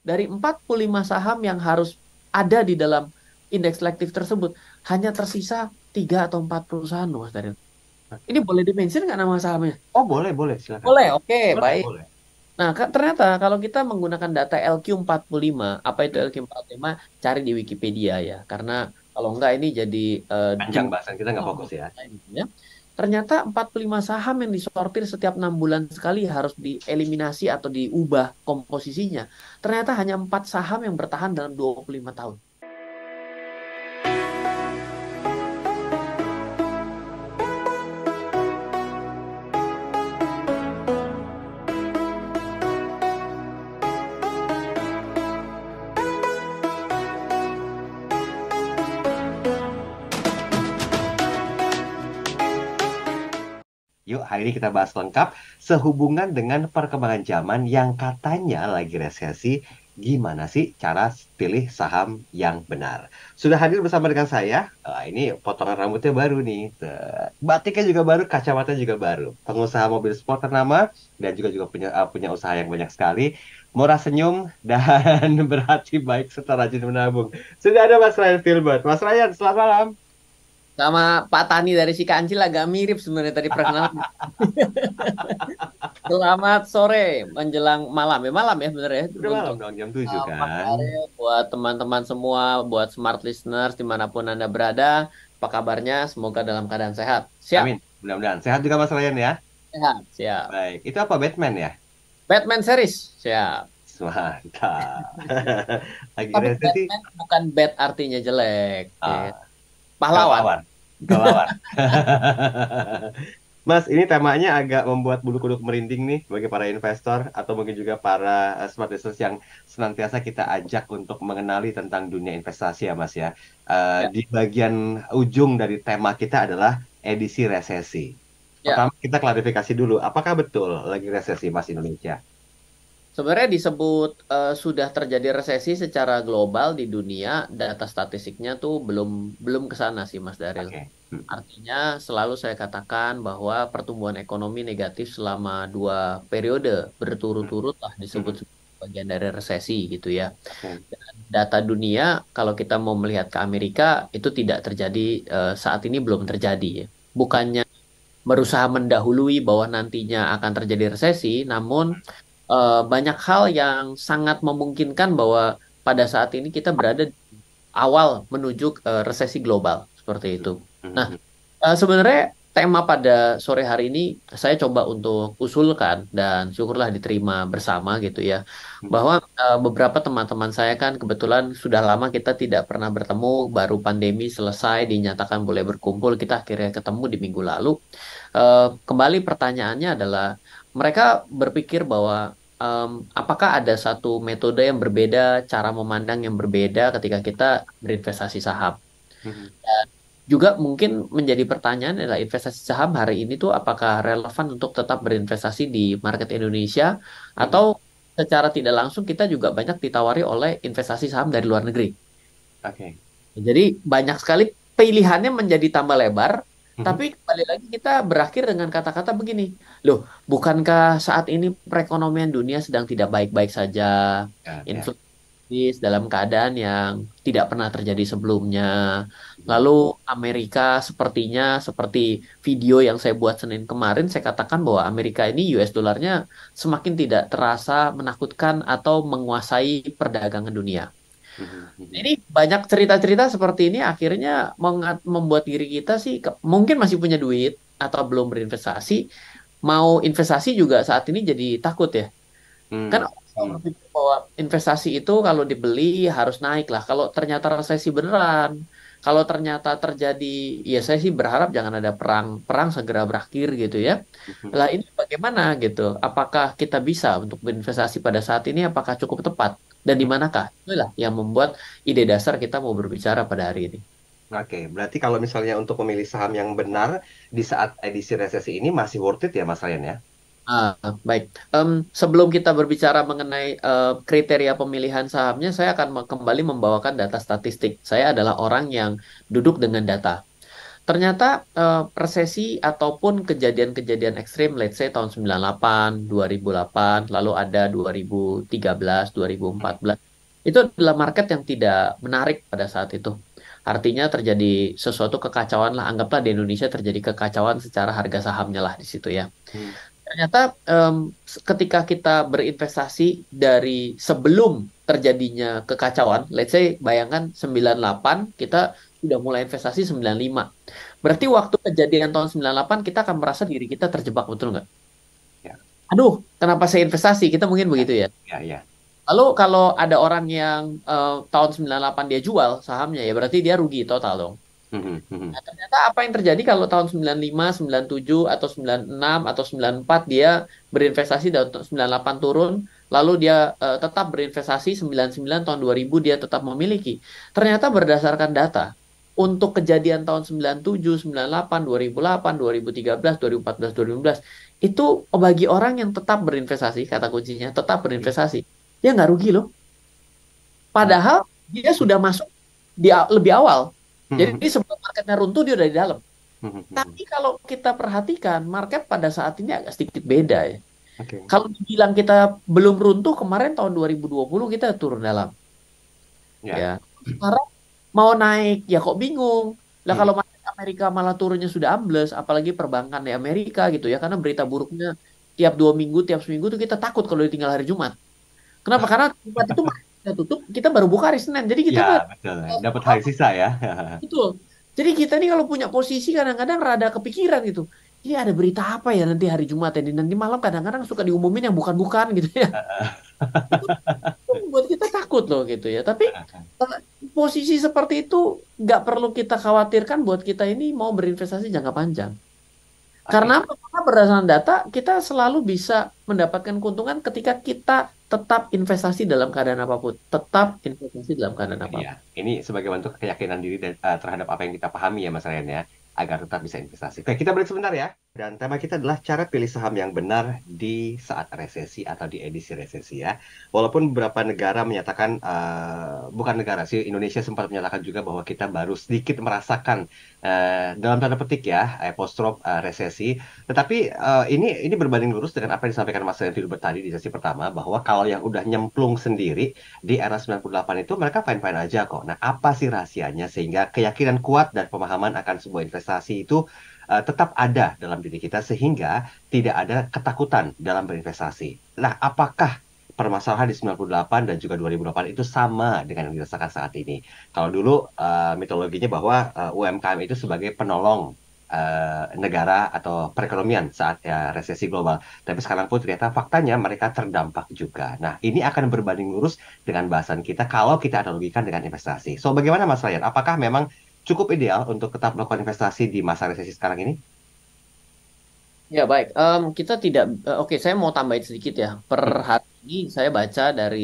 Dari 45 saham yang harus ada di dalam indeks selektif tersebut, hanya tersisa 3 atau 4 perusahaan loh, Mas Daryl. Ini Oke. boleh dimention nggak nama sahamnya? Oh, boleh, boleh, silakan. Boleh, oke, Boleh, baik. boleh. Nah, ternyata kalau kita menggunakan data LQ45, apa itu Hmm. LQ45? Cari di Wikipedia ya, karena kalau enggak ini jadi Panjang jumlah bahasan kita nggak fokus ya. gitu ya. Ternyata 45 saham yang disortir setiap 6 bulan sekali harus dieliminasi atau diubah komposisinya. Ternyata hanya 4 saham yang bertahan dalam 25 tahun. Yuk, hari ini kita bahas lengkap sehubungan dengan perkembangan zaman yang katanya lagi resesi. Gimana sih cara pilih saham yang benar? Sudah hadir bersama dengan saya. Ini potongan rambutnya baru nih. Batiknya juga baru, kacamata juga baru. Pengusaha mobil sport ternama dan juga punya punya usaha yang banyak sekali. Murah senyum dan berhati baik serta rajin menabung. Sudah ada Mas Ryan Filbert. Mas Ryan, selamat malam. Sama Pak Tani dari si Kancil agak mirip sebenarnya tadi perkenalan. Selamat sore menjelang malam ya malam ya bener ya Udah malam untuk dong, jam 7 Mas kan? Ariel, buat teman-teman semua, buat smart listeners dimanapun Anda berada, apa kabarnya? Semoga dalam keadaan sehat. Siap, Amin. Mudah-mudahan. Sehat juga Mas Ryan ya. sehat, siap. Baik. Itu apa Batman ya? Batman series, siap. Mantap. Lagi Tapi resesi. Batman bukan bad artinya jelek, ya. Ah, Pahlawan. kelelawar. Kelelawar. Mas, ini temanya agak membuat bulu kuduk merinding nih bagi para investor atau mungkin juga para smart listeners yang senantiasa kita ajak untuk mengenali tentang dunia investasi ya Mas ya. Ya, Di bagian ujung dari tema kita adalah edisi resesi. ya. Pertama kita klarifikasi dulu, apakah betul lagi resesi Mas Indonesia? Sebenarnya disebut sudah terjadi resesi secara global di dunia, data statistiknya tuh belum belum ke sana sih Mas Daril. Oke. Hmm. Artinya selalu saya katakan bahwa pertumbuhan ekonomi negatif selama 2 periode Hmm. berturut-turut lah disebut Hmm. sebagai bagian dari resesi gitu ya. Oke. Dan data dunia kalau kita mau melihat ke Amerika itu tidak terjadi saat ini belum terjadi ya. Bukannya berusaha mendahului bahwa nantinya akan terjadi resesi, namun banyak hal yang sangat memungkinkan bahwa pada saat ini kita berada di awal menuju resesi global seperti itu. Nah, Hmm. sebenarnya tema pada sore hari ini saya coba untuk usulkan dan syukurlah diterima bersama gitu ya. Hmm. Bahwa beberapa teman-teman saya kan kebetulan sudah lama kita tidak pernah bertemu, baru pandemi selesai dinyatakan boleh berkumpul, kita akhirnya ketemu di minggu lalu. Kembali pertanyaannya adalah mereka berpikir bahwa apakah ada satu metode yang berbeda, cara memandang yang berbeda ketika kita berinvestasi saham. Hmm. Juga mungkin menjadi pertanyaan adalah investasi saham hari ini tuh apakah relevan untuk tetap berinvestasi di market Indonesia Hmm. atau secara tidak langsung kita juga banyak ditawari oleh investasi saham dari luar negeri. Oke. Jadi banyak sekali pilihannya menjadi tambah lebar, Hmm. tapi kembali lagi kita berakhir dengan kata-kata begini, loh, bukankah saat ini perekonomian dunia sedang tidak baik-baik saja, Ya, ya. inflasi dalam keadaan yang tidak pernah terjadi sebelumnya. Hmm. Lalu Amerika sepertinya seperti video yang saya buat Senin kemarin, saya katakan bahwa Amerika ini US dollarnya semakin tidak terasa menakutkan atau menguasai perdagangan dunia. Hmm. Hmm. Ini banyak cerita-cerita seperti ini akhirnya membuat diri kita sih mungkin masih punya duit atau belum berinvestasi, mau investasi juga saat ini jadi takut ya. Kan Hmm. orang selalu Hmm. berpikir bahwa investasi itu kalau dibeli harus naik lah. Kalau ternyata resesi beneran, kalau ternyata terjadi, ya saya sih berharap jangan ada perang, perang segera berakhir gitu ya. Hmm. Lah ini bagaimana gitu? Apakah kita bisa untuk berinvestasi pada saat ini? Apakah cukup tepat? Dan di manakah? Itulah yang membuat ide dasar kita mau berbicara pada hari ini. Oke, berarti kalau misalnya untuk memilih saham yang benar di saat edisi resesi ini masih worth it ya Mas Ryan ya? Ah, baik. Sebelum kita berbicara mengenai kriteria pemilihan sahamnya, saya akan kembali membawakan data statistik. Saya adalah orang yang duduk dengan data. ternyata resesi ataupun kejadian-kejadian ekstrim, let's say tahun 98, 2008, lalu ada 2013, 2014, itu adalah market yang tidak menarik pada saat itu. Artinya terjadi sesuatu kekacauan lah, anggaplah di Indonesia terjadi kekacauan secara harga sahamnya lah di situ ya. Hmm. Ternyata ketika kita berinvestasi dari sebelum terjadinya kekacauan, let's say bayangkan 98 kita sudah mulai investasi 95. Berarti waktu kejadian tahun 98 kita akan merasa diri kita terjebak, betul nggak? Ya, Aduh, kenapa saya investasi? Kita mungkin ya, begitu ya. ya, ya. Lalu kalau ada orang yang tahun 98 dia jual sahamnya ya berarti dia rugi total dong. Mhm, mhm. Nah, ternyata apa yang terjadi kalau tahun 95, 97, atau 96, atau 94 dia berinvestasi dan tahun 98 turun, lalu dia tetap berinvestasi 99 tahun 2000 dia tetap memiliki. Ternyata berdasarkan data, untuk kejadian tahun 97, 98, 2008, 2013, 2014, 2015, itu bagi orang yang tetap berinvestasi, kata kuncinya, tetap berinvestasi, dia nggak rugi loh. Oh. Padahal dia sudah masuk lebih awal. Mhm, Jadi sebelum marketnya runtuh dia udah di dalam. mhm, mhm. Tapi kalau kita perhatikan market pada saat ini agak sedikit beda ya. Oke. Kalau dibilang kita belum runtuh kemarin tahun 2020 kita turun dalam Ya. ya. Sekarang mau naik ya kok bingung. Lah Mhm. kalau market Amerika malah turunnya sudah ambles, apalagi perbankan di Amerika gitu ya. Karena berita buruknya tiap 2 minggu, tiap seminggu tuh kita takut kalau ditinggal hari Jumat. Kenapa? Karena Jumat itu market kita tutup, kita baru buka hari Senin. Jadi kita Ya, tuh betul. Dapat hari sisa ya. betul. Jadi kita nih kalau punya posisi kadang-kadang rada kepikiran gitu. Ini ada berita apa ya nanti hari Jumat ini? Nanti malam kadang-kadang suka diumumin yang bukan-bukan gitu ya. Itu membuat kita takut loh gitu ya. Tapi eh, posisi seperti itu nggak perlu kita khawatirkan buat kita ini mau berinvestasi jangka panjang. Karena Oke. apa? Karena berdasarkan data kita selalu bisa mendapatkan keuntungan ketika kita tetap investasi dalam keadaan apapun. Tetap investasi dalam keadaan Iya, apapun. ini sebagai bentuk keyakinan diri terhadap apa yang kita pahami ya Mas Ryan ya, agar tetap bisa investasi. Oke, kita break sebentar ya. Dan tema kita adalah cara pilih saham yang benar di saat resesi atau di edisi resesi ya. Walaupun beberapa negara menyatakan, bukan negara sih, Indonesia sempat menyatakan juga bahwa kita baru sedikit merasakan dalam tanda petik ya, post resesi. Tetapi ini berbanding lurus dengan apa yang disampaikan Mas Ryan Filbert tadi di sesi pertama, bahwa kalau yang udah nyemplung sendiri di era 98 itu mereka fine-fine aja kok. Nah, apa sih rahasianya sehingga keyakinan kuat dan pemahaman akan sebuah investasi itu tetap ada dalam diri kita sehingga tidak ada ketakutan dalam berinvestasi. Nah, apakah permasalahan di 98 dan juga 2008 itu sama dengan yang dirasakan saat ini? Kalau dulu mitologinya bahwa UMKM itu sebagai penolong negara atau perekonomian saat resesi global. Tapi sekarang pun ternyata faktanya mereka terdampak juga. Nah, ini akan berbanding lurus dengan bahasan kita kalau kita analogikan dengan investasi. So, bagaimana Mas Ryan? Apakah memang cukup ideal untuk tetap melakukan investasi di masa resesi sekarang ini? Ya baik, kita tidak. Oke, saya mau tambahin sedikit ya. Per Hmm, hari ini saya baca dari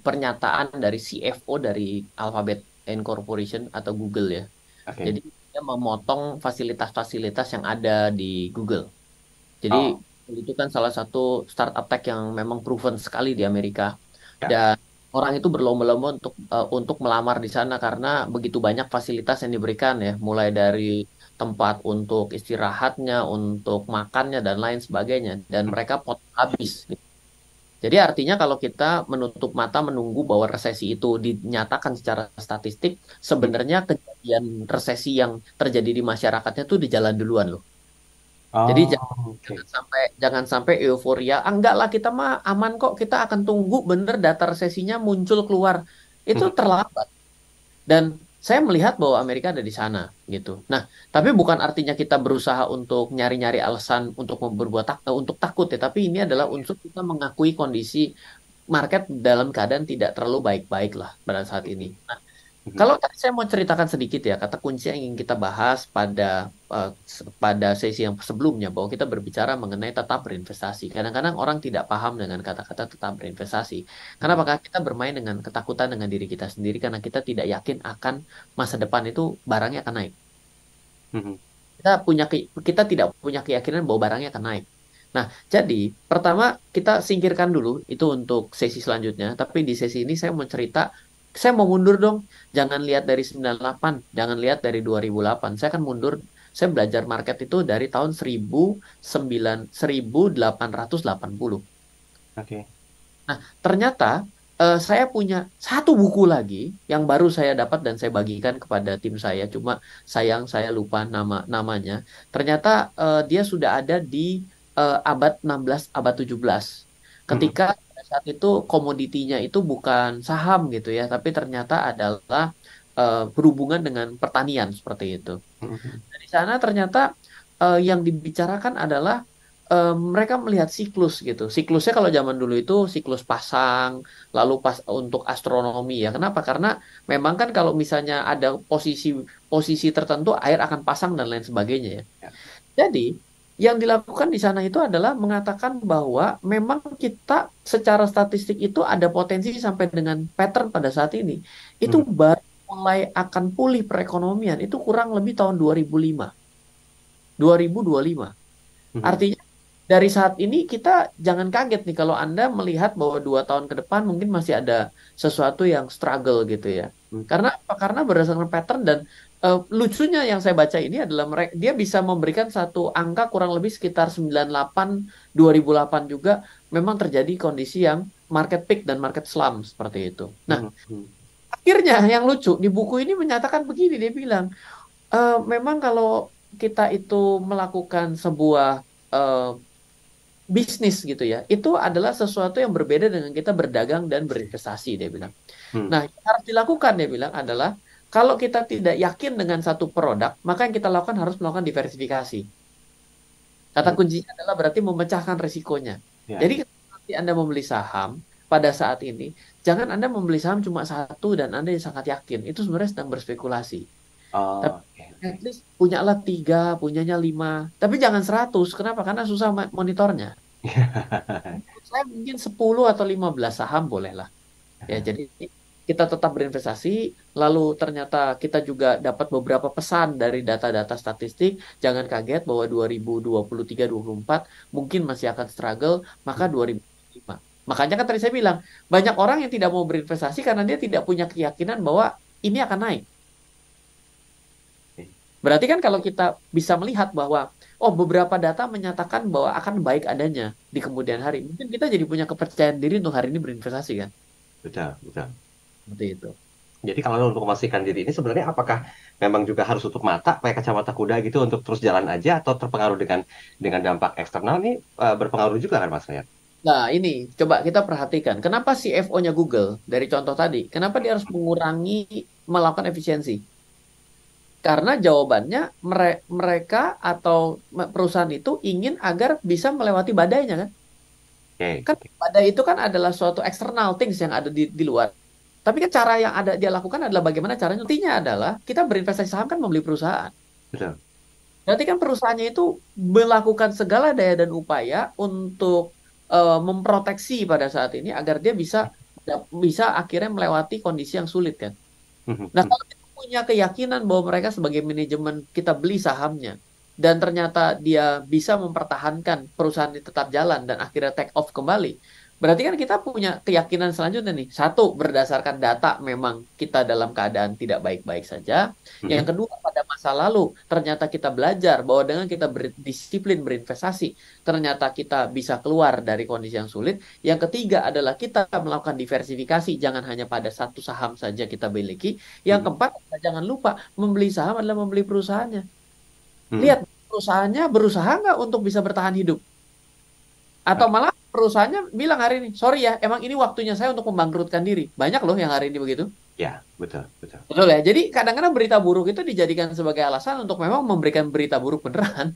pernyataan dari CFO dari Alphabet Incorporation atau Google ya. oke. Jadi dia memotong fasilitas-fasilitas yang ada di Google. Jadi Oh, itu kan salah satu startup tech yang memang proven sekali di Amerika. ya. Dan orang itu berlomba-lomba untuk melamar di sana karena begitu banyak fasilitas yang diberikan ya, mulai dari tempat untuk istirahatnya, untuk makannya dan lain sebagainya. Dan Hmm, mereka potong habis. Jadi artinya kalau kita menutup mata menunggu bahwa resesi itu dinyatakan secara statistik, hmm. sebenarnya kejadian resesi yang terjadi di masyarakatnya tuh di jalan duluan loh. Jadi Oh, oke. jangan sampai euforia. Ah, enggak lah kita mah aman kok. Kita akan tunggu bener data resesinya muncul keluar. Itu Hmm, terlambat. Dan saya melihat bahwa Amerika ada di sana gitu. Nah, tapi bukan artinya kita berusaha untuk nyari-nyari alasan untuk untuk takut ya. Tapi ini adalah unsur kita mengakui kondisi market dalam keadaan tidak terlalu baik-baik lah pada saat ini. hmm, Kalau tadi saya mau ceritakan sedikit ya, kata kunci yang ingin kita bahas pada sesi yang sebelumnya bahwa kita berbicara mengenai tetap berinvestasi. Kadang-kadang orang tidak paham dengan kata-kata tetap berinvestasi. Karena hmm, apakah kita bermain dengan ketakutan dengan diri kita sendiri karena kita tidak yakin akan masa depan itu barangnya akan naik. hmm, Kita tidak punya keyakinan bahwa barangnya akan naik. Nah, jadi pertama kita singkirkan dulu itu untuk sesi selanjutnya. Tapi di sesi ini saya mau cerita Saya mau mundur dong. Jangan lihat dari 98, jangan lihat dari 2008. Saya akan mundur. Saya belajar market itu dari tahun 1880. Oke. Nah, ternyata saya punya satu buku lagi yang baru saya dapat dan saya bagikan kepada tim saya. Cuma sayang saya lupa namanya. Ternyata dia sudah ada di abad 16, abad 17. Mm-mm. Ketika pada saat itu komoditinya itu bukan saham gitu ya, tapi ternyata adalah berhubungan dengan pertanian seperti itu. Mm-mm. Di sana ternyata yang dibicarakan adalah mereka melihat siklus gitu. Siklusnya kalau zaman dulu itu siklus pasang, lalu pas untuk astronomi ya. Kenapa? Karena memang kan kalau misalnya ada posisi posisi tertentu air akan pasang dan lain sebagainya ya. Ya. Jadi yang dilakukan di sana itu adalah mengatakan bahwa memang kita secara statistik itu ada potensi sampai dengan pattern pada saat ini. Itu Mm. baru mulai akan pulih perekonomian itu kurang lebih tahun 2005. 2025. Mhm. Artinya dari saat ini kita jangan kaget nih kalau Anda melihat bahwa 2 tahun ke depan mungkin masih ada sesuatu yang struggle gitu ya. Mm. Karena apa? Karena berdasarkan pattern dan lucunya yang saya baca ini adalah mereka dia bisa memberikan satu angka kurang lebih sekitar 98, 2008 juga memang terjadi kondisi yang market peak dan market slump seperti itu. Nah, Mhm. Mhm. akhirnya yang lucu di buku ini menyatakan begini, dia bilang memang kalau kita itu melakukan sebuah eh, bisnis gitu ya, itu adalah sesuatu yang berbeda dengan kita berdagang dan berinvestasi, dia bilang. Mm. Nah, yang harus dilakukan, dia bilang, adalah kalau kita tidak yakin dengan satu produk, maka yang kita lakukan harus melakukan diversifikasi. Kata Mm. kuncinya adalah berarti memecahkan resikonya. Ya, Jadi ya. ketika nanti Anda membeli saham pada saat ini, jangan Anda membeli saham cuma satu dan Anda yang sangat yakin. Itu sebenarnya sedang berspekulasi. Tapi Oh, oke, at oke. least punyalah 3, punyanya 5. Tapi jangan 100. Kenapa? Karena susah monitornya. Menurut saya mungkin 10 atau 15 saham bolehlah. Ya, jadi kita tetap berinvestasi, lalu ternyata kita juga dapat beberapa pesan dari data-data statistik. Jangan kaget bahwa 2023, 2024 mungkin masih akan struggle, maka 2025. Makanya kan tadi saya bilang, banyak orang yang tidak mau berinvestasi karena dia tidak punya keyakinan bahwa ini akan naik. Berarti kan kalau kita bisa melihat bahwa oh beberapa data menyatakan bahwa akan baik adanya di kemudian hari, mungkin kita jadi punya kepercayaan diri untuk hari ini berinvestasi kan. Betul, betul. Seperti itu. Jadi kalau untuk memastikan diri ini sebenarnya apakah memang juga harus tutup mata pakai kacamata kuda gitu untuk terus jalan aja atau terpengaruh dengan dampak eksternal nih berpengaruh juga kan Mas Ryan? Nah, ini coba kita perhatikan. Kenapa CFO-nya Google dari contoh tadi? Kenapa dia harus mengurangi melakukan efisiensi? Karena jawabannya mereka atau perusahaan itu ingin agar bisa melewati badainya kan? Oke, Kan oke. badai itu kan adalah suatu external things yang ada di luar. Tapi kan cara yang ada dia lakukan adalah bagaimana caranya. Intinya adalah kita berinvestasi saham kan membeli perusahaan. Betul. Berarti kan perusahaannya itu melakukan segala daya dan upaya untuk memproteksi pada saat ini agar dia bisa bisa akhirnya melewati kondisi yang sulit kan. Mhm. Nah, Mhm. kalau kita punya keyakinan bahwa mereka sebagai manajemen kita beli sahamnya dan ternyata dia bisa mempertahankan perusahaan ini tetap jalan dan akhirnya take off kembali, berarti kan kita punya keyakinan selanjutnya nih. Satu, berdasarkan data memang kita dalam keadaan tidak baik-baik saja. Yang Mhm. kedua, pada masa lalu ternyata kita belajar bahwa dengan kita berdisiplin berinvestasi, ternyata kita bisa keluar dari kondisi yang sulit. Yang ketiga adalah kita melakukan diversifikasi, jangan hanya pada satu saham saja kita miliki. Yang Mhm. keempat, jangan lupa membeli saham adalah membeli perusahaannya. Mhm. Lihat perusahaannya berusaha nggak untuk bisa bertahan hidup, atau Oke. malah perusahaannya bilang hari ini, sorry ya, emang ini waktunya saya untuk membangkrutkan diri. Banyak loh yang hari ini begitu. Ya, betul, betul. Betul ya. Jadi kadang-kadang berita buruk itu dijadikan sebagai alasan untuk memang memberikan berita buruk beneran.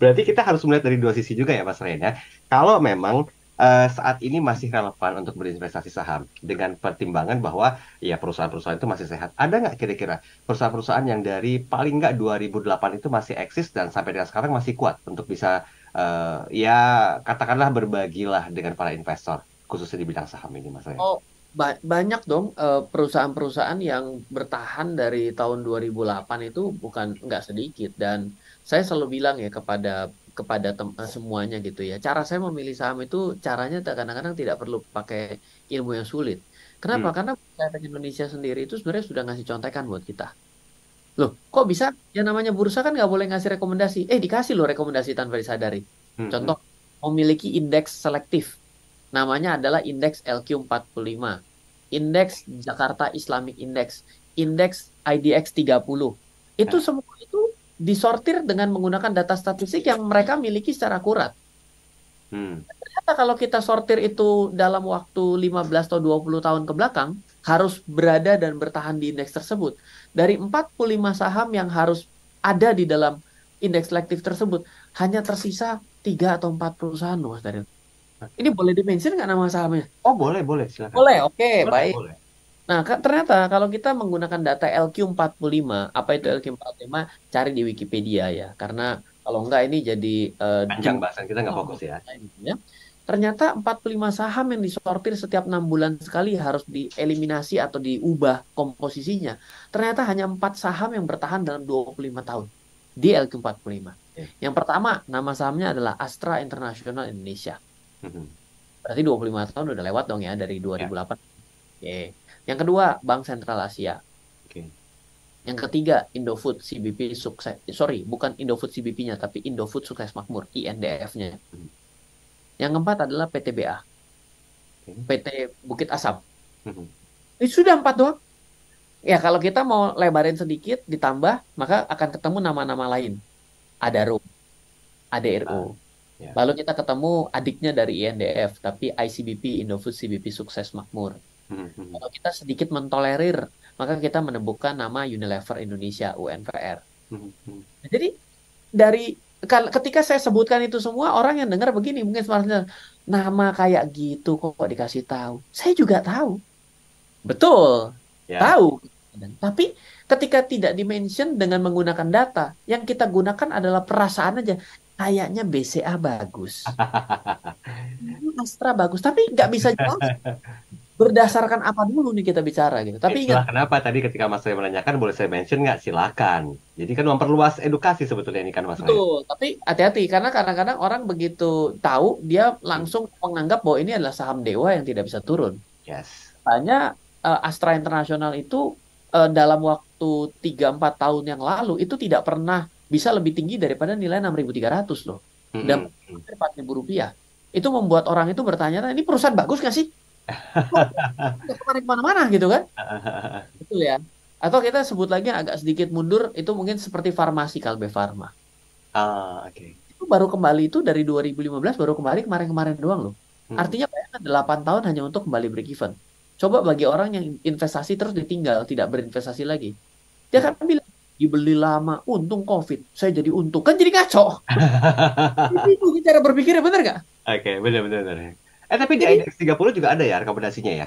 Berarti kita harus melihat dari dua sisi juga ya Mas Ryan ya. Kalau memang saat ini masih relevan untuk berinvestasi saham dengan pertimbangan bahwa ya perusahaan-perusahaan itu masih sehat. Ada nggak kira-kira perusahaan-perusahaan yang dari paling nggak 2008 itu masih eksis dan sampai dengan sekarang masih kuat untuk bisa ya katakanlah berbagilah dengan para investor khususnya di bidang saham ini Mas Ryan? Oh, banyak dong perusahaan-perusahaan yang bertahan dari tahun 2008 itu bukan nggak sedikit dan saya selalu bilang ya kepada kepada semuanya gitu ya. Cara saya memilih saham itu caranya kadang-kadang tidak perlu pakai ilmu yang sulit. Kenapa? Hmm. Karena Bursa Efek Indonesia sendiri itu sebenarnya sudah ngasih contekan buat kita. Loh, kok bisa? Yang namanya bursa kan nggak boleh ngasih rekomendasi. Dikasih loh rekomendasi tanpa disadari. Hmm. Hmm. Contoh, memiliki indeks selektif. Namanya adalah indeks LQ45. Indeks Jakarta Islamic Index. Indeks IDX 30. Itu Nah. semua itu disortir dengan menggunakan data statistik yang mereka miliki secara akurat. Hmm. Ternyata kalau kita sortir itu dalam waktu 15 atau 20 tahun ke belakang, harus berada dan bertahan di indeks tersebut. Dari 45 saham yang harus ada di dalam indeks selektif tersebut, hanya tersisa 3 atau 4 perusahaan, Mas Daryl. Ini boleh dimention nggak nama sahamnya? Oh, boleh, boleh, silakan. Boleh, oke, Boleh, baik. boleh. Nah, ternyata kalau kita menggunakan data LQ45, apa itu LQ45? Cari di Wikipedia ya, karena kalau enggak ini jadi Panjang jumlah bahasan kita nggak fokus ya. gitu ya. Ternyata 45 saham yang disortir setiap 6 bulan sekali harus dieliminasi atau diubah komposisinya. Ternyata hanya 4 saham yang bertahan dalam 25 tahun di LQ45. Oke. Yang pertama, nama sahamnya adalah Astra International Indonesia. Hmm. Berarti 25 tahun udah lewat dong ya dari Ya, 2008. Oke. Yang kedua, Bank Sentral Asia. oke. Yang ketiga, Indofood CBP Sukses. Sorry, bukan Indofood CBP-nya, tapi Indofood Sukses Makmur, INDF-nya. Hmm. Yang keempat adalah PTBA, Oke. PT Bukit Asam. Hmm. Ini sudah 4 doang. Ya, kalau kita mau lebarin sedikit, ditambah, maka akan ketemu nama-nama lain. Adaro, ADRO. Ah, ya. Lalu kita ketemu adiknya dari INDF, tapi ICBP, Indofood CBP Sukses Makmur. Hmm. Hmm. Kalau kita sedikit mentolerir, maka kita menemukan nama Unilever Indonesia, UNVR. Hmm. Hmm. Jadi dari ketika saya sebutkan itu semua, orang yang dengar begini mungkin sebenarnya nama kayak gitu kok dikasih tahu. Saya juga tahu. Betul, Ya. tahu. Tapi ketika tidak dimention dengan menggunakan data, yang kita gunakan adalah perasaan aja. Kayaknya BCA bagus, Astra bagus, tapi nggak bisa jelas berdasarkan apa dulu nih kita bicara gitu. Tapi ingat, Itulah kenapa tadi ketika Mas Ray menanyakan boleh saya mention nggak? Silakan. Jadi kan memperluas edukasi sebetulnya ini kan Mas Ray. betul. Tapi hati-hati karena kadang-kadang orang begitu tahu dia Hmm. langsung menganggap bahwa ini adalah saham dewa yang tidak bisa turun. Yes. Hanya Astra International itu dalam waktu 3-4 tahun yang lalu itu tidak pernah bisa lebih tinggi daripada nilai 6.300 loh. Dan Hmm. Hmm. hampir 4.000 rupiah. Itu membuat orang itu bertanya, ini perusahaan bagus nggak sih? Kok nggak kemana-mana gitu kan? Betul ya. Atau kita sebut lagi yang agak sedikit mundur, itu mungkin seperti farmasi Kalbe Farma. Ah, oke. Itu baru kembali itu dari 2015 baru kembali kemarin-kemarin doang loh. Hmm. Artinya bayangkan 8 tahun hanya untuk kembali break even. Coba bagi orang yang investasi terus ditinggal, tidak berinvestasi lagi. Dia Hmm. akan bilang, dibeli lama, untung COVID. Saya jadi untung. Kan jadi ngaco. Itu cara berpikirnya, bener nggak? Oke, benar-benar. Tapi di Jadi, IDX 30 juga ada ya rekomendasinya ya?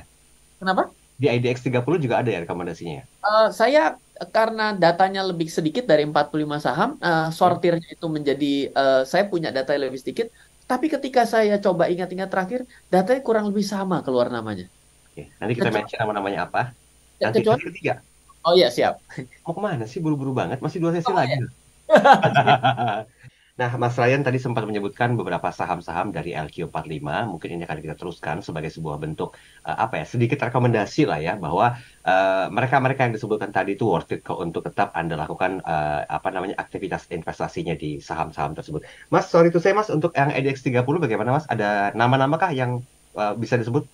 kenapa? Di IDX 30 juga ada ya rekomendasinya ya? Saya karena datanya lebih sedikit dari 45 saham, Hmm. sortirnya itu menjadi, saya punya data yang lebih sedikit. Tapi ketika saya coba ingat-ingat terakhir, datanya kurang lebih sama keluar namanya. Oke, nanti kita Kecuali, mention nama-namanya apa. Nanti kecuali, sesi ketiga. oh iya siap. Mau kemana sih buru-buru banget? Masih 2 sesi Oh lagi. ya. Nah, Mas Ryan tadi sempat menyebutkan beberapa saham-saham dari LQ45. Mungkin ini akan kita teruskan sebagai sebuah bentuk apa ya, sedikit rekomendasi lah ya bahwa mereka-mereka yang disebutkan tadi itu worth it kok untuk tetap Anda lakukan apa namanya aktivitas investasinya di saham-saham tersebut. Mas, sorry to say Mas, untuk yang IDX 30 bagaimana Mas? Ada nama-nama kah yang bisa disebut?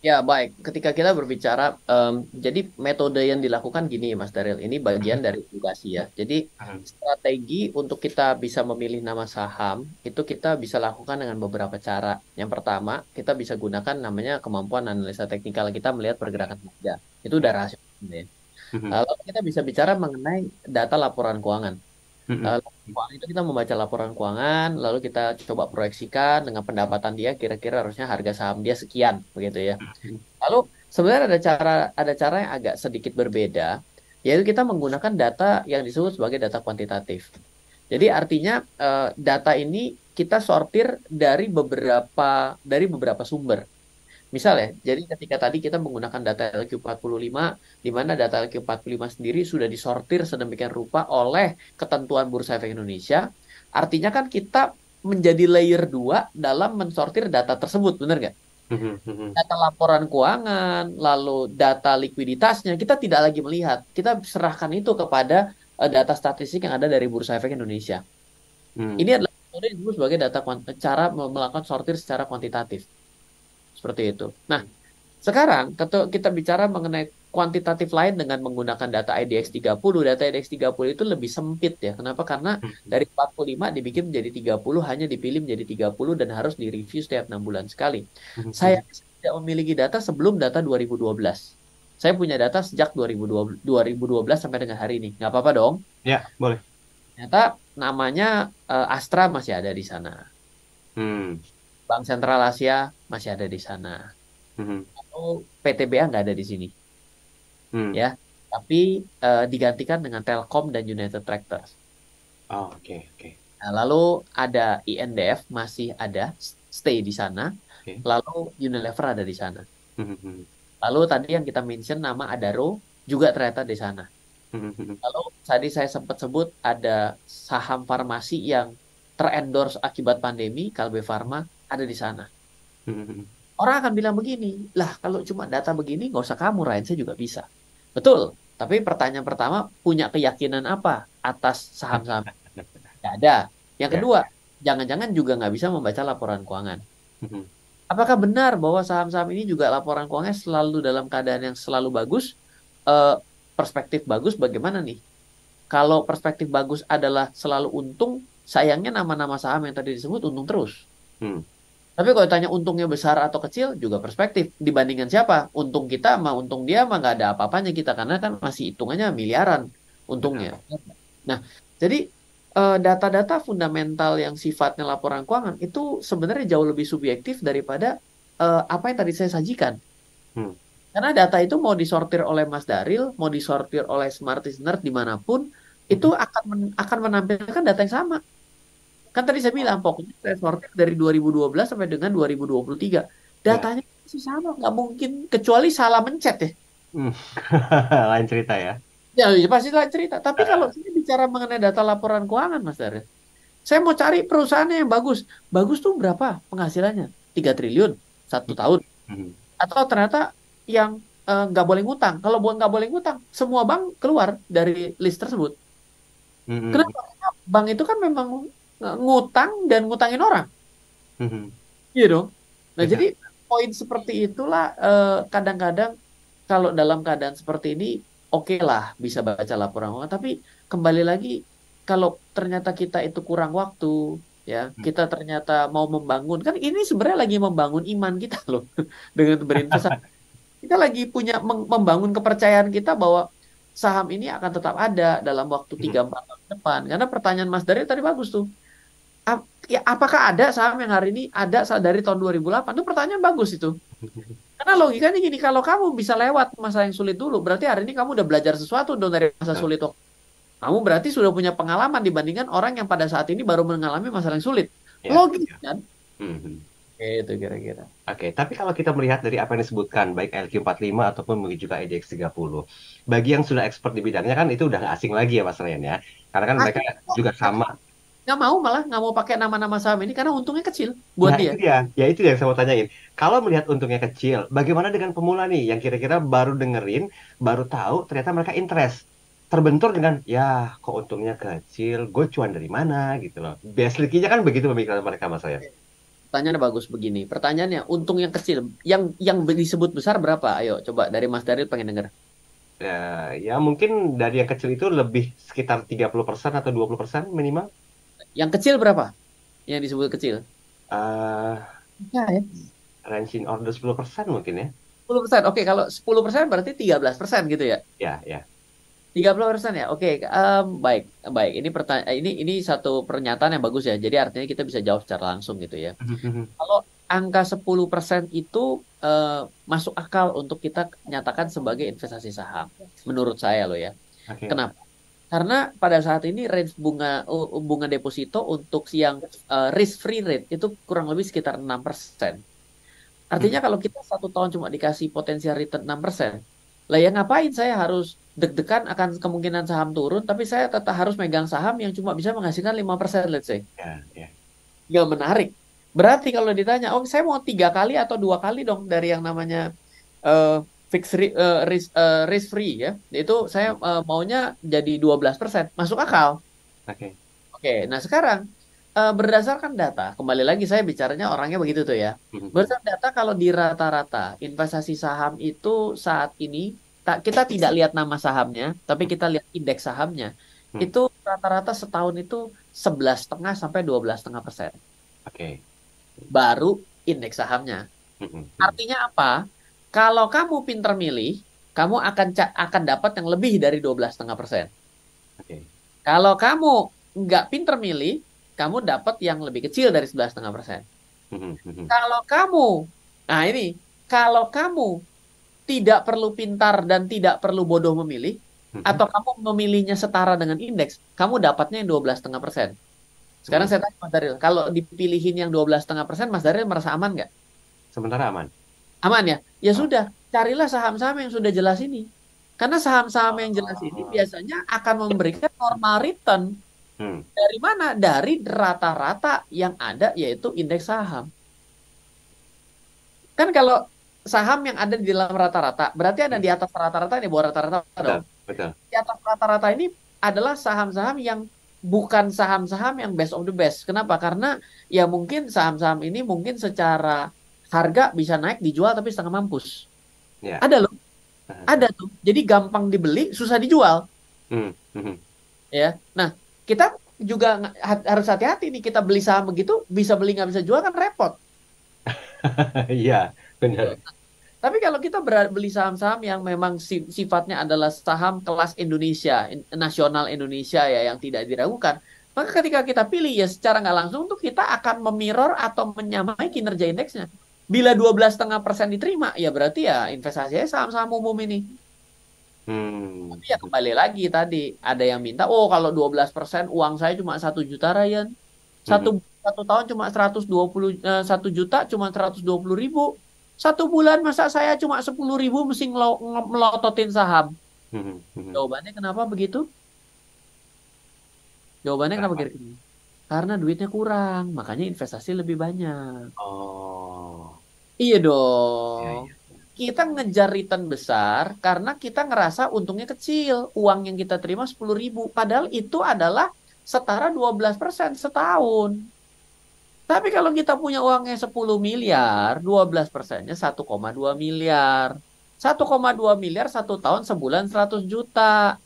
Ya, baik. Ketika kita berbicara, jadi metode yang dilakukan gini, Mas Daryl, ini bagian dari edukasi ya. Jadi Hmm. strategi untuk kita bisa memilih nama saham, itu kita bisa lakukan dengan beberapa cara. Yang pertama, kita bisa gunakan namanya kemampuan analisa teknikal kita melihat pergerakan harga. Itu udah rahasia. Ya. Hmm. Lalu kita bisa bicara mengenai data laporan keuangan. Hmm. Laporan keuangan itu kita membaca laporan keuangan, lalu kita coba proyeksikan dengan pendapatan dia, kira-kira harusnya harga saham dia sekian, begitu ya. Hmm. Lalu sebenarnya ada cara yang agak sedikit berbeda, yaitu kita menggunakan data yang disebut sebagai data kuantitatif. Jadi artinya data ini kita sortir dari beberapa sumber. Misal ya, jadi ketika tadi kita menggunakan data LQ45, di mana data LQ45 sendiri sudah disortir sedemikian rupa oleh ketentuan Bursa Efek Indonesia, artinya kan kita menjadi layer 2 dalam mensortir data tersebut, benar nggak? Data laporan keuangan, lalu data likuiditasnya, kita tidak lagi melihat. Kita serahkan itu kepada data statistik yang ada dari Bursa Efek Indonesia. Ini adalah metode yang disebut sebagai cara melakukan sortir secara kuantitatif. Seperti itu. Nah, sekarang kita bicara mengenai kuantitatif lain dengan menggunakan data IDX 30, data IDX 30 itu lebih sempit ya. Kenapa? Karena dari 45 dibikin menjadi 30, hanya dipilih menjadi 30 dan harus direview setiap 6 bulan sekali. Saya tidak memiliki data sebelum data 2012. Saya punya data sejak 2012 sampai dengan hari ini. Nggak apa-apa dong. Ya, boleh. Ternyata namanya Astra masih ada di sana. Bank Sentral Asia masih ada di sana. Atau PTBA nggak ada di sini. Ya, tapi digantikan dengan Telkom dan United Tractors. Oke. Nah, lalu ada INDF masih ada stay di sana. Lalu Unilever ada di sana. Lalu tadi yang kita mention nama Adaro juga ternyata di sana. Lalu tadi saya sempat sebut ada saham farmasi yang terendorse akibat pandemi, Kalbe Farma ada di sana. Orang akan bilang begini, lah kalau cuma data begini nggak usah kamu, Ryan, saya juga bisa. Betul, tapi pertanyaan pertama, punya keyakinan apa atas saham-saham? Nggak ada. Yang kedua, jangan-jangan juga nggak bisa membaca laporan keuangan. Apakah benar bahwa saham-saham ini juga laporan keuangannya selalu dalam keadaan yang selalu bagus? Perspektif bagus bagaimana nih? Kalau perspektif bagus adalah selalu untung, sayangnya nama-nama saham yang tadi disebut untung terus. Tapi kalau tanya untungnya besar atau kecil, juga perspektif. Dibandingkan siapa? Untung kita sama untung dia mah nggak ada apa-apanya kita. Karena kan masih hitungannya miliaran untungnya. Nah, jadi data-data fundamental yang sifatnya laporan keuangan itu sebenarnya jauh lebih subjektif daripada apa yang tadi saya sajikan. Karena data itu mau disortir oleh Mas Daril, mau disortir oleh Smart Listener dimanapun, itu akan menampilkan data yang sama. Kan tadi saya bilang, pokoknya saya sortir dari 2012 sampai dengan 2023. Datanya masih sama, nggak mungkin, kecuali salah mencet ya. Lain cerita ya. Ya, pasti lain cerita. Tapi kalau saya bicara mengenai data laporan keuangan, Mas Daril, saya mau cari perusahaannya yang bagus. Bagus tuh berapa penghasilannya? 3 triliun, 1 tahun. Atau ternyata yang nggak boleh ngutang. Kalau nggak boleh ngutang, semua bank keluar dari list tersebut. Kenapa? Bank itu kan memang ngutang dan ngutangin orang. Iya dong. Nah, jadi poin seperti itulah kadang-kadang kalau dalam keadaan seperti ini, oke lah bisa baca laporan keuangan. Tapi kembali lagi, kalau ternyata kita itu kurang waktu, ya kita ternyata mau membangun, kan ini sebenarnya lagi membangun iman kita loh dengan berinvestasi. Kita lagi membangun kepercayaan kita bahwa saham ini akan tetap ada dalam waktu 3-4 tahun depan. Karena pertanyaan Mas Dari tadi bagus tuh. Apakah ada saham yang hari ini ada dari tahun 2008? Itu pertanyaan bagus itu. Karena logikanya gini, kalau kamu bisa lewat masa yang sulit dulu, berarti hari ini kamu udah belajar sesuatu dong dari masa sulit. Kamu berarti sudah punya pengalaman dibandingkan orang yang pada saat ini baru mengalami masalah yang sulit. Logis kan? Itu kira-kira. Oke, tapi kalau kita melihat dari apa yang disebutkan, baik LQ45 ataupun mungkin juga IDX 30, bagi yang sudah expert di bidangnya kan itu udah nggak asing lagi ya Mas Ryan ya. Karena kan mereka juga sama. Nggak mau pakai nama-nama saham ini karena untungnya kecil buat dia. Itu yang saya mau tanyain. Kalau melihat untungnya kecil, bagaimana dengan pemula nih yang kira-kira baru dengerin, baru tahu ternyata mereka interest. Terbentur dengan, ya kok untungnya kecil, gue cuan dari mana gitu loh. Basically-nya kan begitu pemikiran mereka Mas Ryan. Pertanyaannya bagus begini. Pertanyaannya, untung yang kecil, yang disebut besar berapa? Ayo, coba dari Mas Daryl pengen dengar. Ya mungkin dari yang kecil itu lebih sekitar 30% atau 20% minimal. Yang kecil berapa? Yang disebut kecil? Ya. Ranging order 10% mungkin ya. 10%. Oke, kalau 10% berarti 13% gitu ya? Ya. 30% ya. Oke, baik. Ini satu pernyataan yang bagus ya. Jadi artinya kita bisa jawab secara langsung gitu ya. Kalau angka 10% itu masuk akal untuk kita nyatakan sebagai investasi saham. Menurut saya loh ya. Kenapa? Karena pada saat ini range bunga deposito untuk yang risk free rate itu kurang lebih sekitar 6%. Artinya kalau kita 1 tahun cuma dikasih potensial return 6%, lah ya ngapain saya harus deg-degan akan kemungkinan saham turun, tapi saya tetap harus megang saham yang cuma bisa menghasilkan 5%, let's say. nggak menarik. Berarti kalau ditanya, oh saya mau 3 kali atau 2 kali dong dari yang namanya eh risk free ya, itu saya maunya jadi 12%, masuk akal. Oke. Oke, nah sekarang berdasarkan data, kembali lagi saya bicaranya orangnya begitu tuh ya. Mhm. Berdasarkan data kalau di rata-rata investasi saham itu saat ini kita tidak lihat nama sahamnya, tapi kita lihat indeks sahamnya. Mhm. Itu rata-rata setahun itu 11,5 sampai 12,5%. Oke. Baru indeks sahamnya. Mhm. Mhm. Artinya apa? Kalau kamu pinter milih, kamu akan dapat yang lebih dari 12,5%. Oke. Kalau kamu nggak pinter milih, kamu dapat yang lebih kecil dari 11,5%. Mhm. Mhm. Kalau kamu, nah ini, kalau kamu tidak perlu pintar dan tidak perlu bodoh memilih, Mhm. atau kamu memilihnya setara dengan indeks, kamu dapatnya yang 12,5%. Sekarang Mhm. saya tanya Mas Daril, kalau dipilihin yang 12,5%, Mas Daril merasa aman nggak? Sementara aman. Aman ya? Ya Ah. sudah, carilah saham-saham yang sudah jelas ini. Karena saham-saham yang jelas ini Oh. biasanya akan memberikan normal return. Hmm. Dari mana? Dari rata-rata yang ada, yaitu indeks saham. Kan kalau saham yang ada di dalam rata-rata, berarti ada Hmm. di atas rata-rata, di bawah rata-rata dong. Betul. Betul. Di atas rata-rata ini adalah saham-saham yang bukan saham-saham yang best of the best. Kenapa? Karena ya mungkin saham-saham ini mungkin secara harga bisa naik dijual tapi setengah mampus. Ya. Ada loh, ada tuh. Jadi gampang dibeli, susah dijual, Hmm. Hmm. ya. Nah, kita juga harus hati-hati nih, kita beli saham begitu, bisa beli nggak bisa jual kan repot. Iya, benar. Tapi kalau kita beli saham-saham yang memang sifatnya adalah saham kelas Indonesia, nasional Indonesia ya, yang tidak diragukan, maka ketika kita pilih ya secara nggak langsung tuh kita akan memirror atau menyamai kinerja indeksnya. Bila 12,5% diterima, ya berarti ya investasinya saham-saham umum ini. Hmm. Tapi ya kembali lagi tadi, ada yang minta, oh kalau 12% uang saya cuma 1 juta Ryan. Satu, Hmm. satu tahun cuma 120, 1 juta cuma 120 ribu. 1 bulan masa saya cuma 10 ribu mesti melototin saham. Hmm. Hmm. Jawabannya kenapa begitu? Jawabannya kenapa Kenapa? kira-kira? Karena duitnya kurang, makanya investasi lebih banyak. Oh. Iya Iya, dong. iya. Kita ngejar return besar karena kita ngerasa untungnya kecil. Uang yang kita terima 10 ribu. Padahal itu adalah setara 12% setahun. Tapi kalau kita punya uangnya 10 miliar, 12%-nya 1,2 miliar. 1,2 miliar 1 tahun, sebulan 100 juta.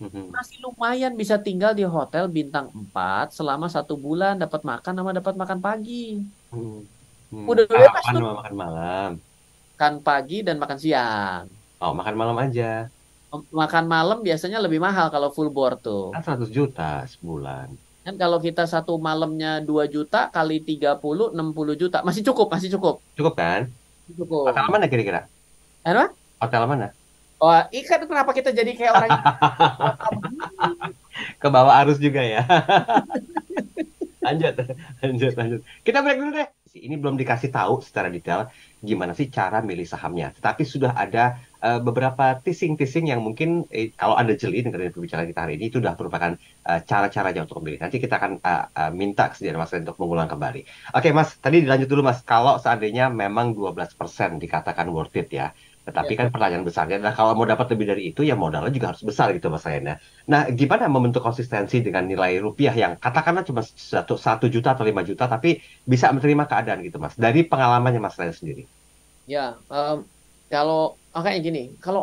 Hmm. Masih lumayan bisa tinggal di hotel bintang 4 selama 1 bulan, dapat makan sama dapat makan pagi. Hmm. Hmm. Udah bebas Sarapan tuh, sama makan malam. makan pagi dan makan siang. Oh, makan malam aja. Makan malam biasanya lebih mahal kalau full board tuh. Kan 100 juta sebulan. Kan kalau kita satu malamnya 2 juta kali 30 60 juta. Masih cukup, masih cukup. Cukup kan? Masih Hotel cukup. mana kira-kira? Apa? Hotel mana? Oh, ikan kenapa kita jadi kayak orang yang kota begini? Ke bawah arus juga ya. Lanjut, lanjut, lanjut. Kita break dulu deh. Ini belum dikasih tahu secara detail gimana sih cara milih sahamnya. Tetapi sudah ada beberapa teasing-teasing yang mungkin kalau Anda jeli dengerin pembicaraan kita hari ini itu sudah merupakan cara-caranya untuk memilih. Nanti kita akan minta kesediaan Mas Ren untuk mengulang kembali. Oke, Mas, tadi dilanjut dulu, Mas. Kalau seandainya memang 12% dikatakan worth it ya. Tetapi Ya. kan pertanyaan besarnya adalah kalau mau dapat lebih dari itu ya modalnya juga harus besar gitu Mas Ren ya. Nah, gimana membentuk konsistensi dengan nilai rupiah yang katakanlah cuma 1 juta atau 5 juta, tapi bisa menerima keadaan gitu, Mas. Dari pengalamannya Mas Ryan sendiri. Ya, kalau makanya gini, kalau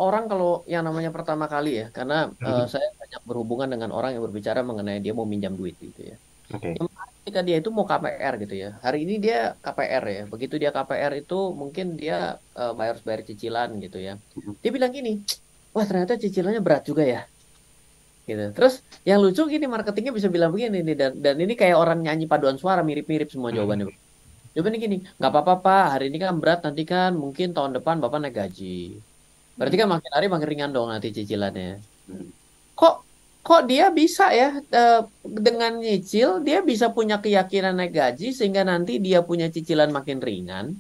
yang namanya pertama kali ya, karena Mhm. saya banyak berhubungan dengan orang yang berbicara mengenai dia mau minjam duit gitu ya. Oke. Yang menarik ketika dia itu mau KPR gitu ya. Hari ini dia KPR ya. Begitu dia KPR itu mungkin dia harus bayar cicilan gitu ya. Mhm. Dia bilang gini, wah ternyata cicilannya berat juga ya. Gitu. Terus yang lucu gini marketingnya bisa bilang begini nih, dan ini kayak orang nyanyi paduan suara mirip-mirip semua jawabannya. Mhm. Jawabannya gini, nggak apa-apa Pak, hari ini kan berat, nanti kan mungkin tahun depan Bapak naik gaji. Berarti kan makin hari makin ringan dong nanti cicilannya. Mhm. Kok kok dia bisa ya, dengan nyicil dia bisa punya keyakinan naik gaji sehingga nanti dia punya cicilan makin ringan.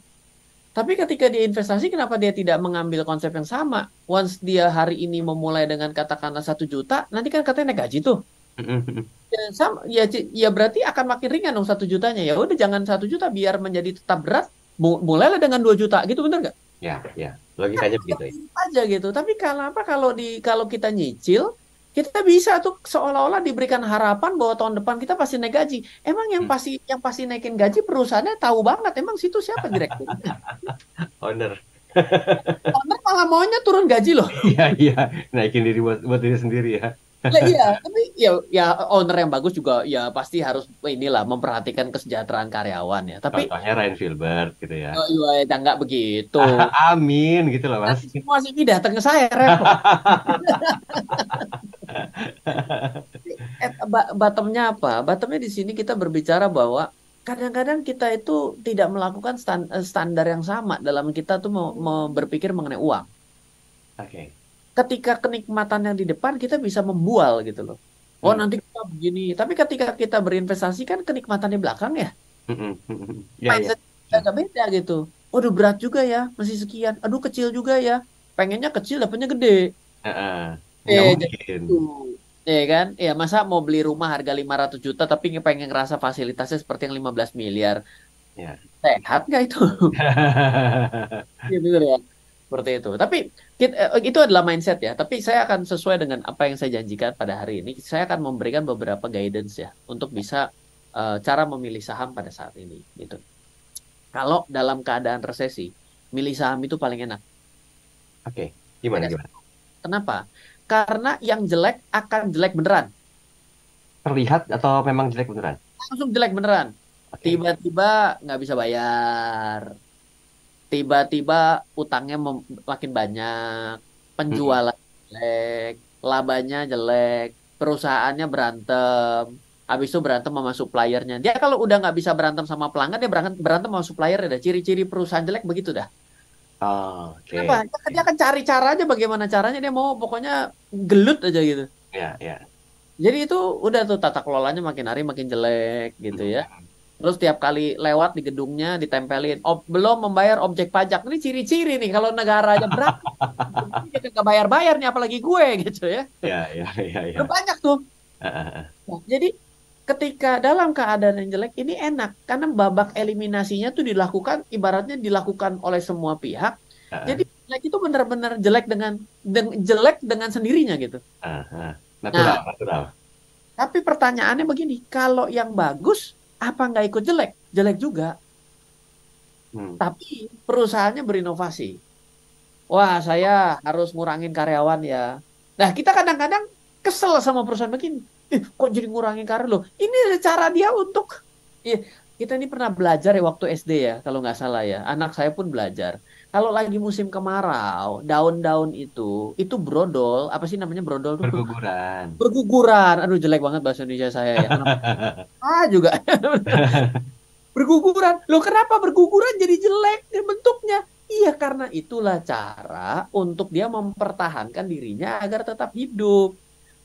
Tapi ketika dia investasi, kenapa dia tidak mengambil konsep yang sama? Once dia hari ini memulai dengan katakanlah 1 juta, nanti kan katanya naik gaji tuh. Ya, ya berarti akan makin ringan dong 1 jutanya. Ya udah jangan 1 juta biar menjadi tetap berat. Mulailah dengan 2 juta gitu bener nggak? Ya, ya. Kan Logikanya agak begitu ya. mirip aja gitu. Tapi kenapa kalau kita nyicil kita bisa tuh seolah-olah diberikan harapan bahwa tahun depan kita pasti naik gaji. Emang Hmm. yang pasti naikin gaji perusahaannya tahu banget. Emang situ siapa direkturnya? Owner. Owner malah maunya turun gaji loh. Iya, iya. Naikin diri buat diri sendiri ya. Lah iya, tapi ya owner yang bagus juga ya pasti harus inilah memperhatikan kesejahteraan karyawan ya. Tapi Contohnya Ryan Filbert gitu ya. ya nggak begitu. Amin gitu loh Mas. Nanti semua CV datang ke saya repot. Bottomnya apa? Bottomnya di sini kita berbicara bahwa kadang-kadang kita itu tidak melakukan standar yang sama dalam kita tuh mau berpikir mengenai uang. Oke. Ketika kenikmatan yang di depan kita bisa membual gitu loh. Oh Hmm. nanti kita begini. Tapi ketika kita berinvestasi kan kenikmatan di belakang ya. Ya, ya. Mindset kita agak beda gitu. Waduh berat juga ya, masih sekian. Aduh kecil juga ya. Pengennya kecil, dapatnya gede. Heeh. Nggak Jadi mungkin. itu. Ya kan? Ya masa mau beli rumah harga 500 juta tapi pengen ngerasa fasilitasnya seperti yang 15 miliar. Ya. Sehat nggak itu? Iya bener ya. Seperti itu. Tapi itu adalah mindset ya. Tapi saya akan sesuai dengan apa yang saya janjikan pada hari ini. Saya akan memberikan beberapa guidance ya untuk bisa cara memilih saham pada saat ini gitu. Kalau dalam keadaan resesi, milih saham itu paling enak. Oke. Gimana, Beda. gimana? Kenapa? Karena yang jelek akan jelek beneran. Terlihat atau memang jelek beneran? Langsung jelek beneran. Oke. Tiba-tiba nggak bisa bayar. Tiba-tiba utangnya makin banyak. Mm-mm. Penjualan jelek. Labanya jelek. Perusahaannya berantem. Habis itu berantem sama suppliernya. Dia kalau udah nggak bisa berantem sama pelanggan, dia berantem, berantem sama supplier. Ada ciri-ciri perusahaan jelek begitu dah. Oh, Kenapa? oke. Dia akan cari cara aja bagaimana caranya dia mau pokoknya gelut aja gitu. Ya, ya. Jadi itu udah tuh tata kelolanya makin hari makin jelek gitu ya. Mm-mm. Terus tiap kali lewat di gedungnya ditempelin, belum membayar objek pajak. Ini ciri-ciri nih kalau negaranya berat, dia kagak bayar-bayar nih apalagi gue gitu ya. Ya, ya, ya, Udah ya. banyak tuh. Ah, ah, ah. Nah, jadi ketika dalam keadaan yang jelek ini enak karena babak eliminasinya tuh dilakukan ibaratnya dilakukan oleh semua pihak. Jadi Ah, jelek itu benar-benar jelek jelek dengan sendirinya gitu. ah, ah. Natural, Nah, natural. tapi pertanyaannya begini, kalau yang bagus apa nggak ikut jelek? Jelek juga, Hmm. tapi perusahaannya berinovasi. Wah, saya harus ngurangin karyawan ya. Nah, kita kadang-kadang kesel sama perusahaan begini. Kok jadi ngurangin karyawan loh? Ini ada cara dia untuk... Iya, kita ini pernah belajar ya waktu SD ya, kalau nggak salah ya. Anak saya pun belajar. Kalau lagi musim kemarau, daun-daun itu brodol. Apa sih namanya brodol tuh? Berguguran. Berguguran. Aduh, jelek banget bahasa Indonesia saya ya. Ah, juga. Berguguran. Loh, kenapa berguguran jadi jelek bentuknya? Iya, karena itulah cara untuk dia mempertahankan dirinya agar tetap hidup.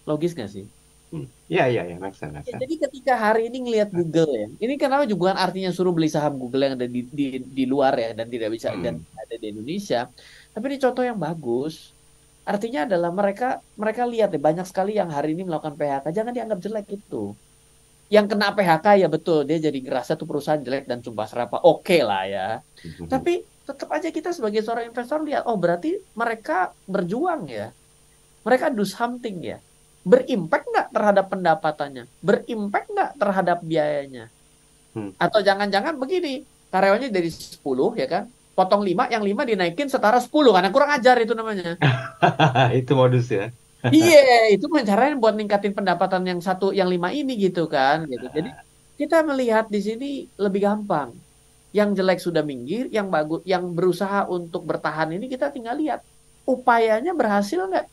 Logis nggak sih? Hmm. Ya, ya, ya, make sense, make Ya, sense. jadi ketika hari ini ngelihat Google ya, ini kenapa juga bukan artinya suruh beli saham Google yang ada di luar ya dan tidak bisa dan Hmm. ada di Indonesia. Tapi ini contoh yang bagus. Artinya adalah mereka mereka lihat ya banyak sekali yang hari ini melakukan PHK. Jangan dianggap jelek itu. Yang kena PHK ya betul dia jadi ngerasa tuh perusahaan jelek dan sumpah serapa. Oke lah ya. Tapi tetap aja kita sebagai seorang investor lihat, oh berarti mereka berjuang ya. Mereka do something ya. Berimpact nggak terhadap pendapatannya? Berimpact nggak terhadap biayanya? Hmm. Atau jangan-jangan begini, karyawannya dari 10 ya kan, potong 5, yang 5 dinaikin setara 10, karena kurang ajar itu namanya. Itu modus ya. Iya, itu mah caranya buat ningkatin pendapatan yang satu, yang 5 ini gitu kan, gitu. Jadi kita melihat di sini lebih gampang. Yang jelek sudah minggir, yang bagus, yang berusaha untuk bertahan ini kita tinggal lihat upayanya berhasil nggak?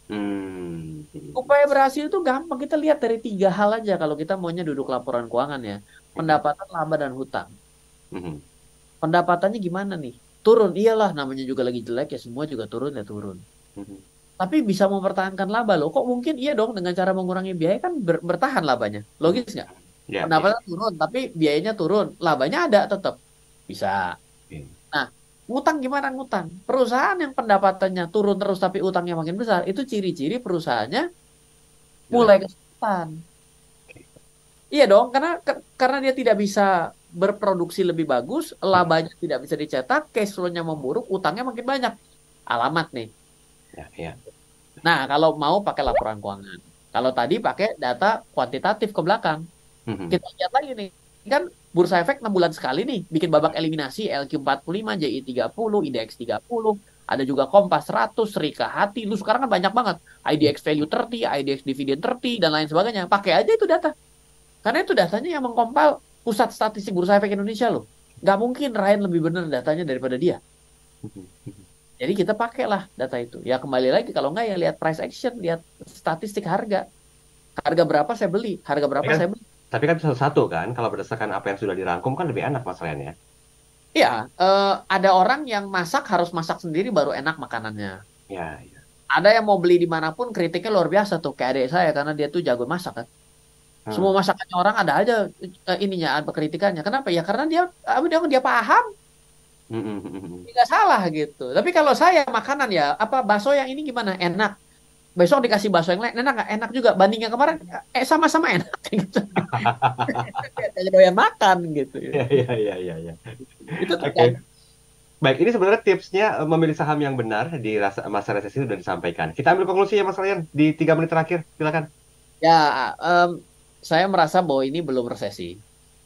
Hmm. Upaya berhasil itu gampang kita lihat dari 3 hal aja kalau kita maunya duduk laporan keuangan ya. Oke. Pendapatan, laba dan hutang. Mhm. Pendapatannya gimana nih? Turun, iyalah namanya juga lagi jelek ya semua juga turun ya turun. Mhm. Tapi bisa mempertahankan laba loh. Kok mungkin iya dong dengan cara mengurangi biaya kan bertahan labanya. Mhm. Logis nggak? Ya, ya. Pendapatan turun tapi biayanya turun. Labanya ada tetap. Bisa. Oke. Nah, ngutang gimana ngutang? Perusahaan yang pendapatannya turun terus tapi utangnya makin besar, itu ciri-ciri perusahaannya mulai Jelek. kelihatan. Iya dong, karena dia tidak bisa berproduksi lebih bagus, labanya tidak bisa dicetak, cash flow-nya memburuk, utangnya makin banyak. Alamat nih. Ya, ya. Nah, kalau mau pakai laporan keuangan. Kalau tadi pakai data kuantitatif ke belakang. Mhm. Kita lihat lagi nih. Kan Bursa Efek 6 bulan sekali nih bikin babak eliminasi LQ45, JI30, IDX30, ada juga Kompas 100, Rika Hati. Lu sekarang kan banyak banget. IDX Value 30, IDX Dividend 30 dan lain sebagainya. Pakai aja itu data. Karena itu datanya yang mengkompil Pusat Statistik Bursa Efek Indonesia loh. Nggak mungkin Ryan lebih benar datanya daripada dia. Jadi kita pakailah data itu. Ya kembali lagi kalau nggak ya lihat price action, lihat statistik harga. Harga berapa saya beli, harga Tapi berapa kan, saya beli. tapi kan satu-satu kan, kalau berdasarkan apa yang sudah dirangkum kan lebih enak Mas Ren ya. Iya, ada orang yang masak harus masak sendiri baru enak makanannya. Ya, ya. Ada yang mau beli dimanapun kritiknya luar biasa tuh kayak adik saya karena dia tuh jago masak kan. Semua Hmm. masakannya orang ada aja ininya ada kritikannya. Kenapa? Ya karena dia paham, nggak salah gitu. Tapi kalau saya makanan ya apa bakso yang ini gimana? Enak. Besok dikasih bakso yang lain enak nggak? Enak juga. Bandingnya kemarin sama-sama enak gitu. Kayak doyan makan gitu. Ya, ya, ya, ya, ya. Itu Oke. tergantung. Baik, ini sebenarnya tipsnya memilih saham yang benar di masa resesi sudah disampaikan. Kita ambil konklusi ya Mas Ryan di 3 menit terakhir. Silakan. Ya, em, saya merasa bahwa ini belum resesi.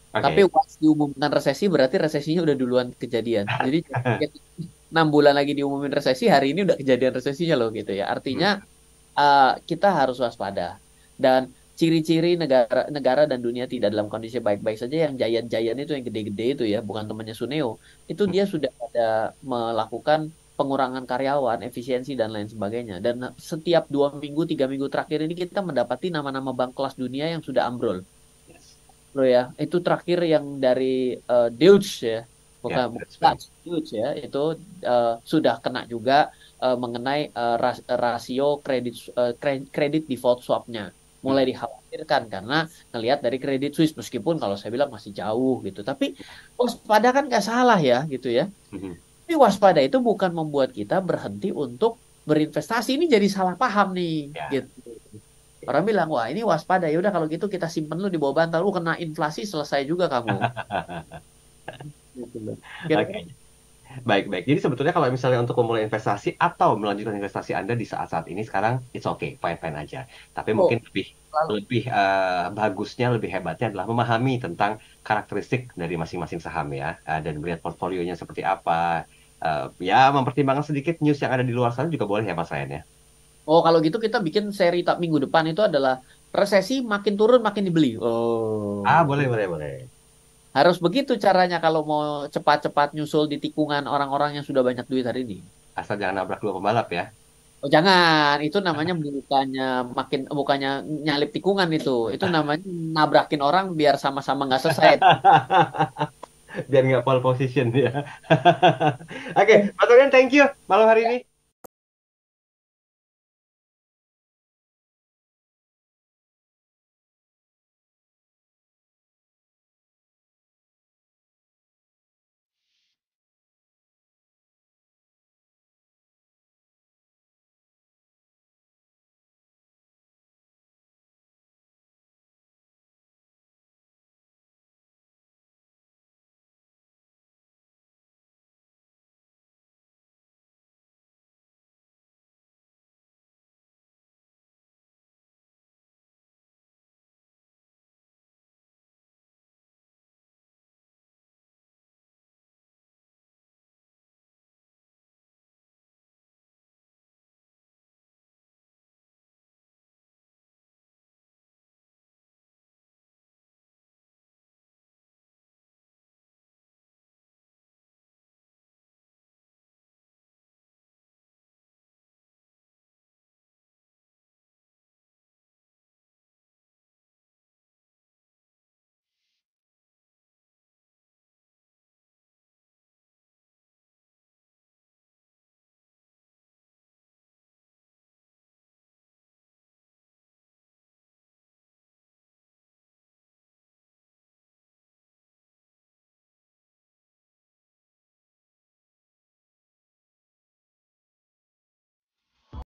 Tapi Oke. once diumumkan resesi berarti resesinya udah duluan kejadian. Jadi 6 bulan lagi diumumin resesi, hari ini udah kejadian resesinya loh gitu ya. Artinya Hmm. kita harus waspada. Dan ciri-ciri negara dan dunia tidak dalam kondisi baik-baik saja yang giant-giant itu yang gede-gede itu ya, bukan temannya Suneo. Itu dia sudah ada melakukan pengurangan karyawan, efisiensi dan lain sebagainya. Dan setiap 2 minggu, 3 minggu terakhir ini kita mendapati nama-nama bank kelas dunia yang sudah ambrol. Yes. Bro ya, itu terakhir yang dari Deutsche ya, Ya, bukan bukan that's right. Dutch, Deutsche ya, itu sudah kena juga mengenai rasio kredit default swapnya. Mulai Hmm. dikhawatirkan karena ngelihat dari kredit Swiss meskipun kalau saya bilang masih jauh gitu. Tapi waspada kan nggak salah ya gitu ya. Hmm. Tapi waspada itu bukan membuat kita berhenti untuk berinvestasi. Ini jadi salah paham nih Ya. gitu. Orang bilang, wah ini waspada. Ya udah kalau gitu kita simpen lu di bawah bantal. Lu kena inflasi selesai juga kamu. Gitu loh. Kira-kira. Oke. Baik, baik. Jadi sebetulnya kalau misalnya untuk memulai investasi atau melanjutkan investasi Anda di saat-saat ini sekarang, it's okay, fine-fine aja. Tapi mungkin Oh, lebih lalu. lebih bagusnya, lebih hebatnya adalah memahami tentang karakteristik dari masing-masing saham ya, dan melihat portfolionya seperti apa. Ya, mempertimbangkan sedikit news yang ada di luar sana juga boleh ya, Mas Ryan ya. Oh, kalau gitu kita bikin seri tak minggu depan itu adalah resesi makin turun makin dibeli. Ah, Oh. boleh, boleh, boleh. Harus begitu caranya kalau mau cepat-cepat nyusul di tikungan orang-orang yang sudah banyak duit hari ini. Asal jangan nabrak dua pembalap ya. Oh, jangan, itu namanya bukannya nyalip tikungan itu. Itu namanya nabrakin orang biar sama-sama nggak selesai. Biar nggak pole position ya. Oke, Mas Ryan, thank you malam hari ini.